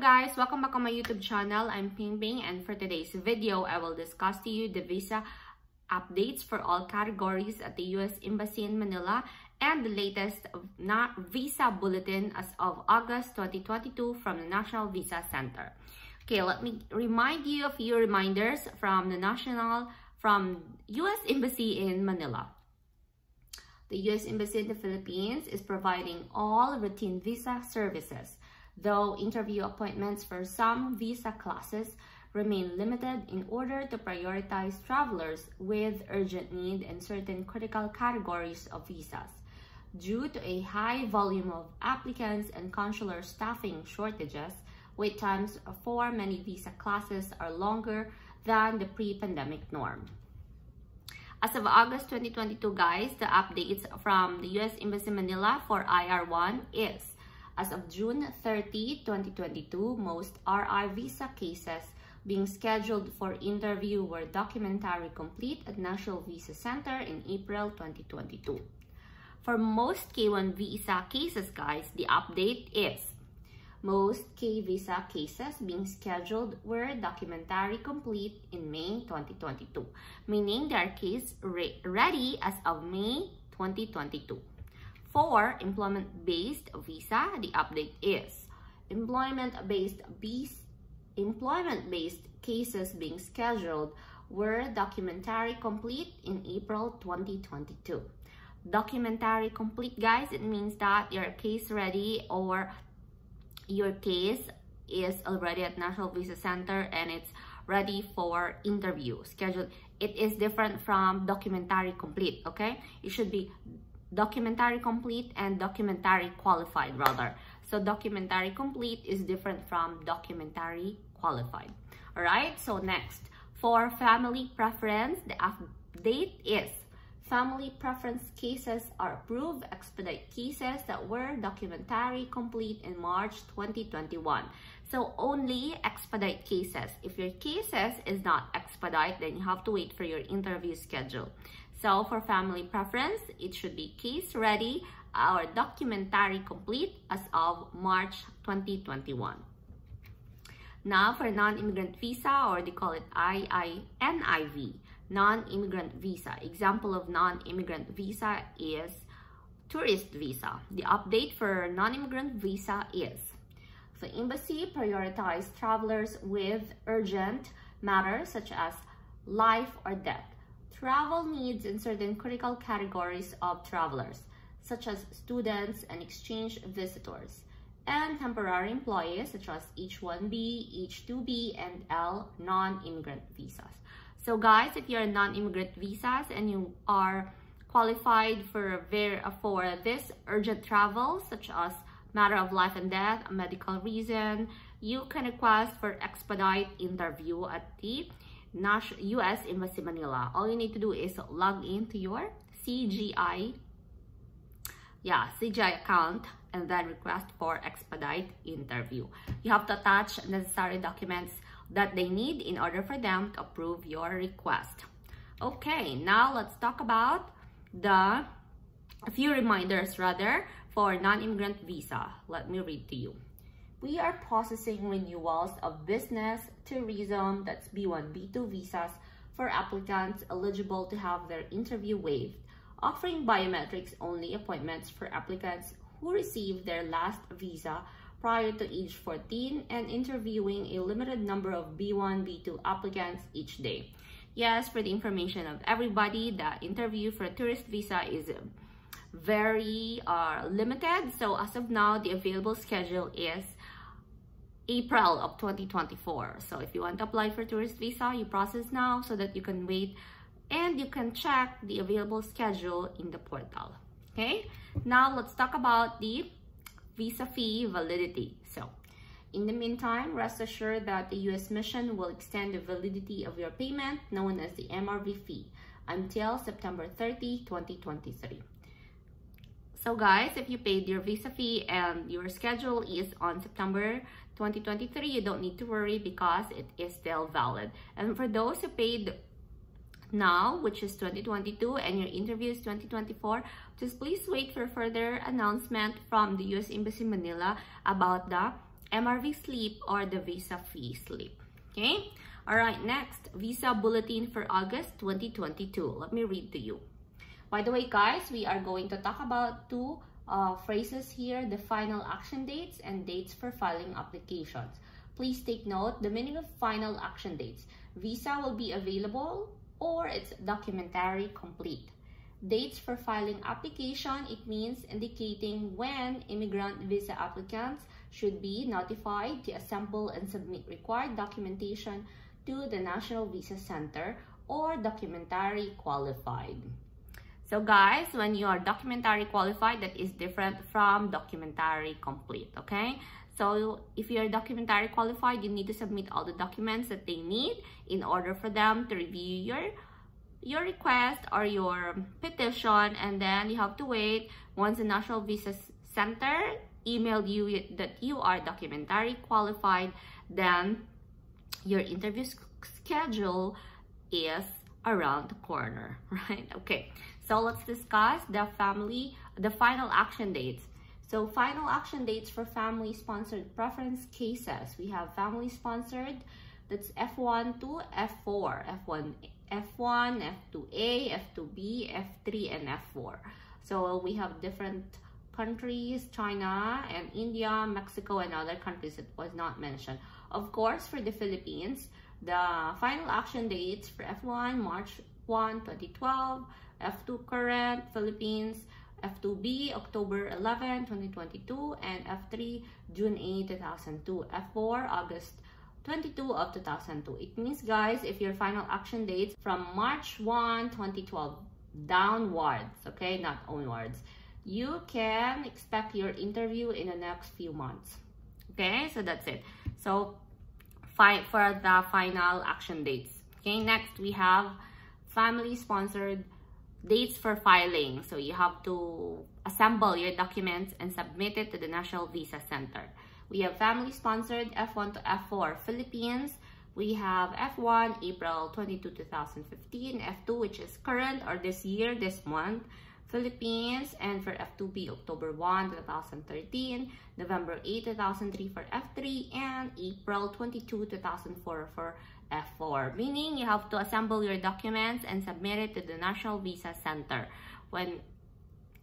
guys, welcome back on my YouTube channel. I'm Ping Ping, and for today's video, I will discuss to you the visa updates for all categories at the US Embassy in Manila and the latest visa bulletin as of August 2022 from the National Visa Center. Okay, let me remind you a few reminders from US Embassy in Manila. The US Embassy in the Philippines is providing all routine visa services, though interview appointments for some visa classes remain limited in order to prioritize travelers with urgent need in certain critical categories of visas. Due to a high volume of applicants and consular staffing shortages, wait times for many visa classes are longer than the pre-pandemic norm. As of August 2022, guys, the updates from the US Embassy Manila for IR1 is, as of June 30, 2022, most RI visa cases being scheduled for interview were documentary complete at National Visa Center in April 2022. For most K1 visa cases, guys, the update is most K visa cases being scheduled were documentary complete in May 2022, meaning they are case ready as of May 2022. For employment-based visa, the update is employment-based cases being scheduled were documentary complete in April 2022. Documentary complete, guys, it means that your case ready or your case is already at National Visa Center and it's ready for interview scheduled. It is different from documentary complete, okay? It should be documentary complete and documentary qualified rather. So documentary complete is different from documentary qualified. All right, so next, for family preference, the update is family preference cases are approved expedite cases that were documentary complete in March 2021. So only expedite cases. If your cases is not expedite, then you have to wait for your interview schedule. So for family preference, it should be case ready or documentary complete as of March 2021. Now for non-immigrant visa, or they call it NIV, non-immigrant visa. Example of non-immigrant visa is tourist visa. The update for non-immigrant visa is the embassy prioritized travelers with urgent matters such as life or death, travel needs in certain critical categories of travelers, such as students and exchange visitors, and temporary employees such as H-1B, H-2B, and L non-immigrant visas. So guys, if you're non-immigrant visas and you are qualified for this urgent travel, such as matter of life and death, a medical reason, you can request for expedite interview at the US Embassy Manila. All you need to do is log into your CGI account and then request for expedite interview. You have to attach necessary documents that they need in order for them to approve your request. Okay, now let's talk about a few reminders rather for non-immigrant visa. Let me read to you. We are processing renewals of business, tourism, that's B1, B2 visas for applicants eligible to have their interview waived, offering biometrics only appointments for applicants who received their last visa prior to age 14 and interviewing a limited number of B1, B2 applicants each day. Yes, for the information of everybody, the interview for a tourist visa is very limited. So as of now, the available schedule is April of 2024. So if you want to apply for tourist visa, you process now so that you can wait and you can check the available schedule in the portal. Okay, now let's talk about the visa fee validity. So in the meantime, rest assured that the US Mission will extend the validity of your payment, known as the MRV fee, until September 30, 2023. So guys, if you paid your visa fee and your schedule is on September 2023, you don't need to worry because it is still valid. And for those who paid now, which is 2022, and your interview is 2024, just please wait for further announcement from the US Embassy Manila about the MRV slip or the visa fee slip. Okay. All right. Next, visa bulletin for August 2022. Let me read to you. By the way, guys, we are going to talk about two phrases here: the final action dates and dates for filing applications. Please take note the meaning of final action dates. Visa will be available or it's documentary complete. Dates for filing application, it means indicating when immigrant visa applicants should be notified to assemble and submit required documentation to the National Visa Center or documentary qualified. So guys, when you are documentary qualified, that is different from documentary complete, okay? So if you're documentary qualified, you need to submit all the documents that they need in order for them to review your request or your petition, and then you have to wait. Once the National Visa Center emailed you that you are documentary qualified, then your interview schedule is around the corner, right? Okay, so let's discuss the final action dates. So final action dates for family sponsored preference cases. We have family sponsored, that's F1 to F4, F1, F2A, F2B, F3, and F4. So we have different countries, China and India, Mexico, and other countries that was not mentioned. Of course, for the Philippines, the final action dates for F1, March 1, 2012, F2 current, Philippines, F2B, October 11, 2022, and F3, June 8, 2002, F4, August 22 of 2002. It means, guys, if your final action dates from March 1, 2012 downwards, okay, not onwards, you can expect your interview in the next few months. Okay, so that's it. So for the final action dates. Okay, next we have family sponsored dates for filing. So you have to assemble your documents and submit it to the National Visa Center. We have family sponsored F1 to F4 Philippines. We have F1 April 22, 2015, F2 which is current or this year, this month, Philippines, and for F2B October 1, 2013, November 8, 2003 for F3, and April 22, 2004 for F4. Meaning you have to assemble your documents and submit it to the National Visa Center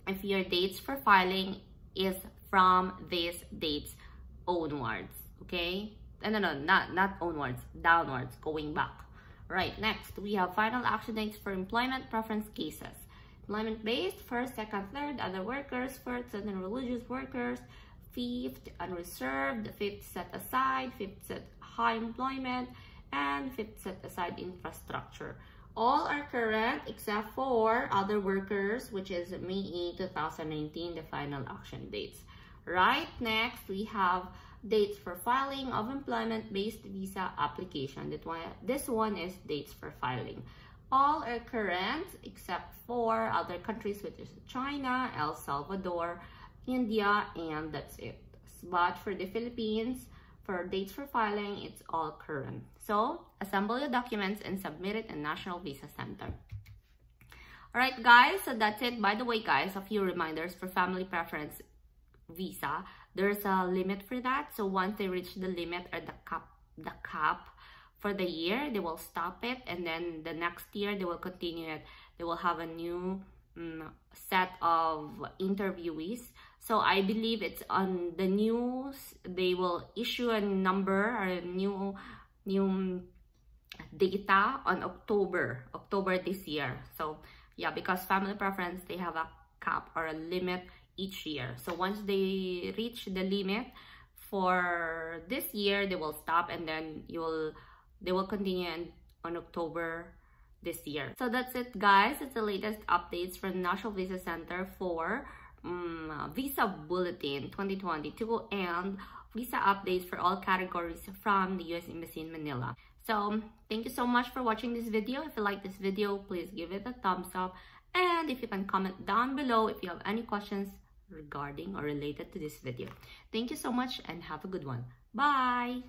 if your dates for filing is from these dates onwards, okay? No, not onwards, downwards, going back. Right, next we have final action dates for employment preference cases. Employment-based, first, second, third, other workers, fourth, and religious workers, fifth, unreserved, fifth, set aside, fifth, set high employment, and fifth, set aside infrastructure. All are current except for other workers, which is May 8, 2019, the final action dates. Right, next we have dates for filing of employment-based visa application. This one is dates for filing. All are current except for other countries, which is China, El Salvador, India, and that's it. But for the Philippines, for dates for filing, it's all current. So assemble your documents and submit it in National Visa Center. Alright guys, so that's it. By the way guys, a few reminders for family preference visa. There's a limit for that. So once they reach the limit or the cap for the year, they will stop it, and then the next year they will continue it. They will have a new set of interviewees. So I believe it's on the news. They will issue a number or a new data on October this year. So yeah, because family preference, they have a cap or a limit each year. So once they reach the limit for this year, they will stop, and then they will continue on October this year. So that's it guys. It's the latest updates from the National Visa Center for Visa Bulletin 2022 and visa updates for all categories from the US Embassy in Manila. So thank you so much for watching this video. If you like this video, please give it a thumbs up, and if you can comment down below if you have any questions regarding or related to this video. Thank you so much and have a good one. Bye!